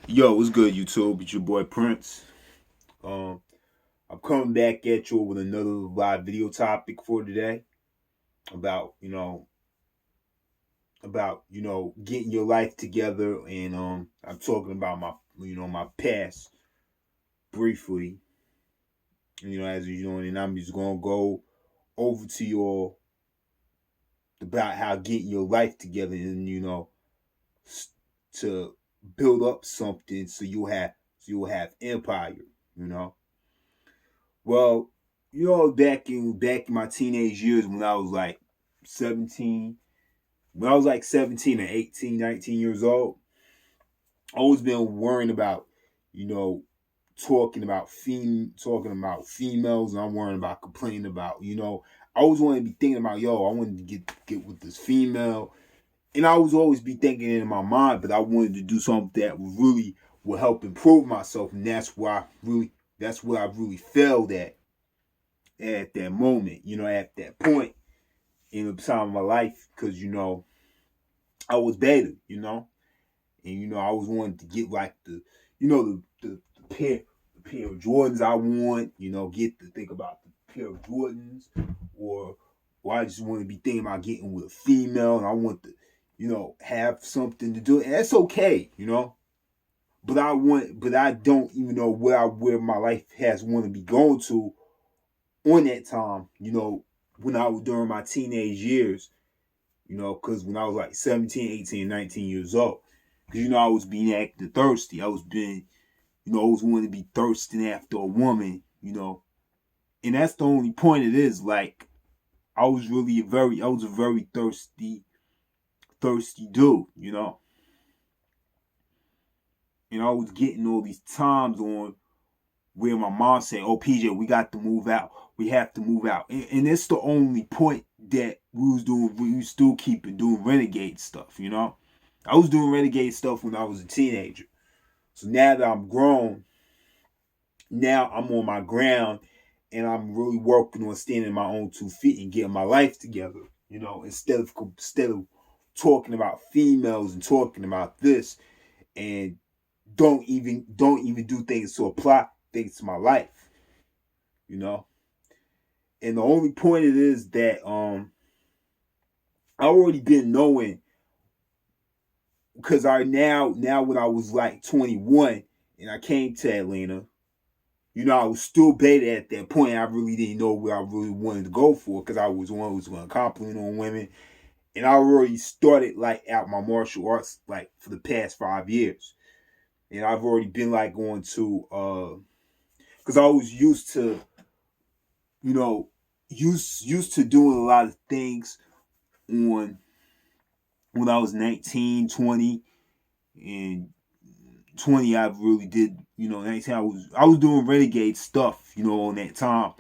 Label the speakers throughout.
Speaker 1: Yo, what's good, YouTube? It's your boy Prince. Um, I'm coming back at you with another live video topic for today about getting your life together, and I'm talking about my past briefly. As you know, and I'm just gonna go over to your about how getting your life together, and to build up something so you'll have empire. You know. Well, back in my teenage years when I was like 17, when I was like 17 and 18, 19 years old, I always been worrying about, you know, talking about females, and I'm worrying about complaining about, I always wanted to be thinking about, I wanted to get with this female. And I was always be thinking in my mind, but I wanted to do something that would help improve myself. And that's where I really failed at that moment, at that point in the time of my life, because I was beta, and I always wanted to get like the pair of Jordans I want, get to think about the pair of Jordans, or I just want to be thinking about getting with a female, and I want to, have something to do, and that's okay, but I don't even know where my life has want to be going to on that time, when I was during my teenage years, because when I was like 17, 18, 19 years old, because, I was being acting thirsty. I was wanting to be thirsting after a woman, and that's the only point it is. Like, I was a very thirsty dude, and I was getting all these times on where my mom said, "Oh, PJ, we got to move out. We have to move out," and it's the only point that we was doing. We was still keeping doing renegade stuff. I was doing renegade stuff when I was a teenager. So now that I'm grown, now I'm on my ground, and I'm really working on standing on my own 2 feet and getting my life together. Instead of talking about females and talking about this, and don't even do things to apply things to my life. You know, and the only point it is that I already been knowing, because I now when I was like 21 and I came to Atlanta, I was still beta at that point. I really didn't know where I really wanted to go for, because I was one who was going to compliment on women, and I already started like out my martial arts like for the past 5 years, and I've already been like going to because I was used to you know used to doing a lot of things on when I was 19, 20, and 20 I really did, 19 I was doing renegade stuff, on that time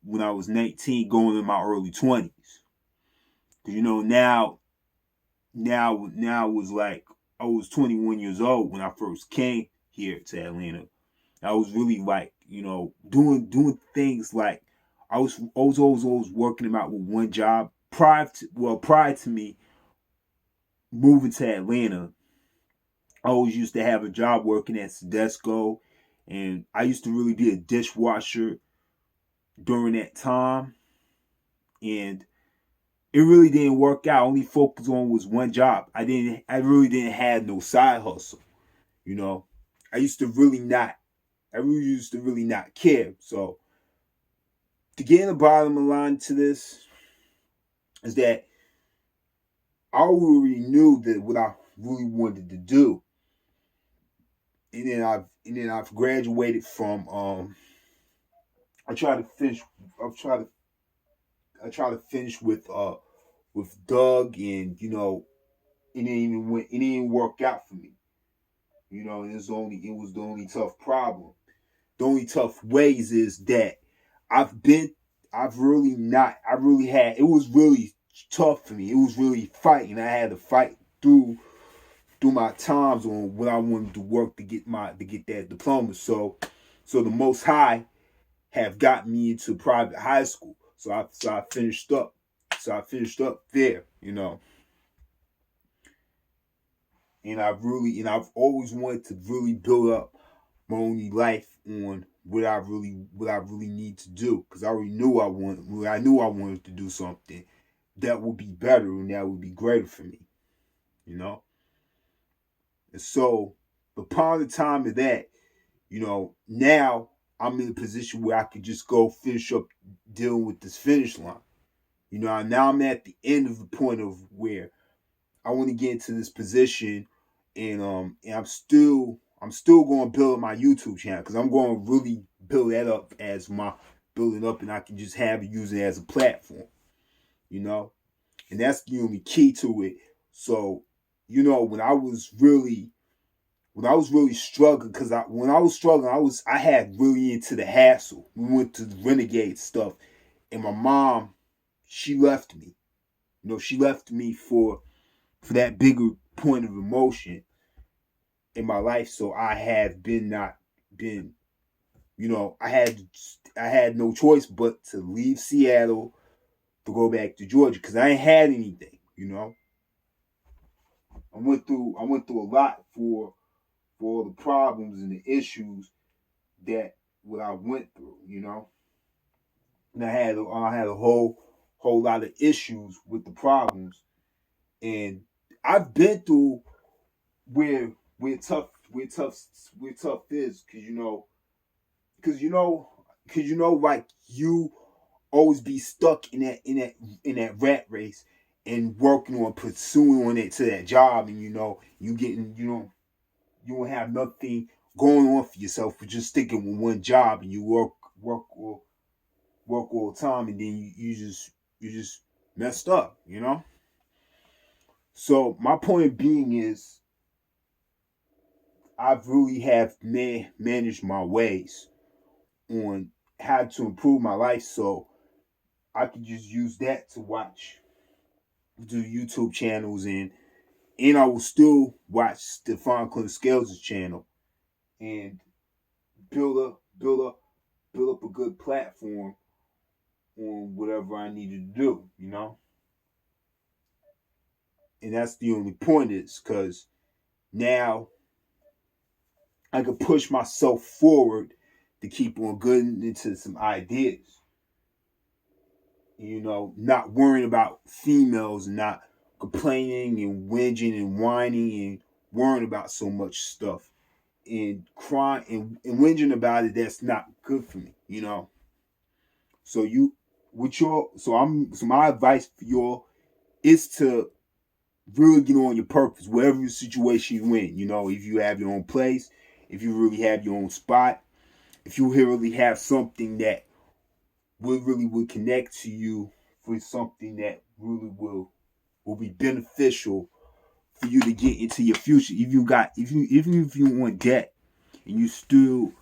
Speaker 1: when I was 19 going in my early 20s. Cause now it was like I was 21 years old when I first came here to Atlanta. I was really like, doing things like I was always working them out with one job prior to me moving to Atlanta. I always used to have a job working at Sedesco, and I used to really be a dishwasher during that time, and it really didn't work out. Only focus on was one job. I really didn't have no side hustle. You know, I used to really not. I really used to really not care. So to get in the bottom of the line to this is that I already knew that what I really wanted to do, and then I've graduated from I try to finish. I try to I try to finish with Doug, and it didn't even work out for me. And it was the only tough problem. The only tough ways is that I've been I've really not I really had it was really tough for me. It was really fighting. I had to fight through my times on what I wanted to work to get that diploma. So the Most High have got me into private high school. So I finished up. So I finished up there. And I've always wanted to really build up my own life on what I really need to do, because I knew I wanted to do something that would be better and that would be greater for me, you know. And so, upon the time of that, now I'm in a position where I could just go finish up dealing with this finish line. Now I'm at the end of the point of where I want to get into this position, and I'm still going to build my YouTube channel, because I'm going to really build that up as my building up, and I can just have it using it as a platform, and that's the only key to it. So, when I was really struggling, because when I was struggling, I had really into the hassle. We went to the renegade stuff, and my mom, she left me. She left me for that bigger point of emotion in my life. So I have not been, I had no choice but to leave Seattle to go back to Georgia, because I ain't had anything. I went through a lot for all the problems and the issues that what I went through. And I had a whole lot of issues with the problems, and I've been through where tough is, like, you always be stuck in that rat race and working on pursuing on it to that job, and you getting you don't have nothing going on for yourself, but just sticking with one job, and you work all the time, and then you just messed up. So my point being is, I've really have managed my ways on how to improve my life, so I could just use that to do YouTube channels, and I will still watch Stefan Clinton Scales' channel, and build up a good platform on whatever I needed to do. And that's the only point, is because now I can push myself forward to keep on getting into some ideas. Not worrying about females, and not complaining and whinging and whining and worrying about so much stuff, and crying and whinging about it. That's not good for me. So my advice for y'all is to really get on your purpose, whatever situation you in. If you have your own place, if you really have your own spot, if you really have something that would connect to you, for something that really will be beneficial for you to get into your future. Even if you want debt, and you still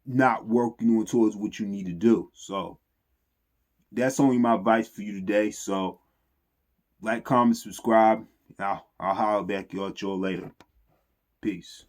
Speaker 1: not working on towards what you need to do. So that's only my advice for you today. So like, comment, subscribe. I'll holler back at y'all later. Peace.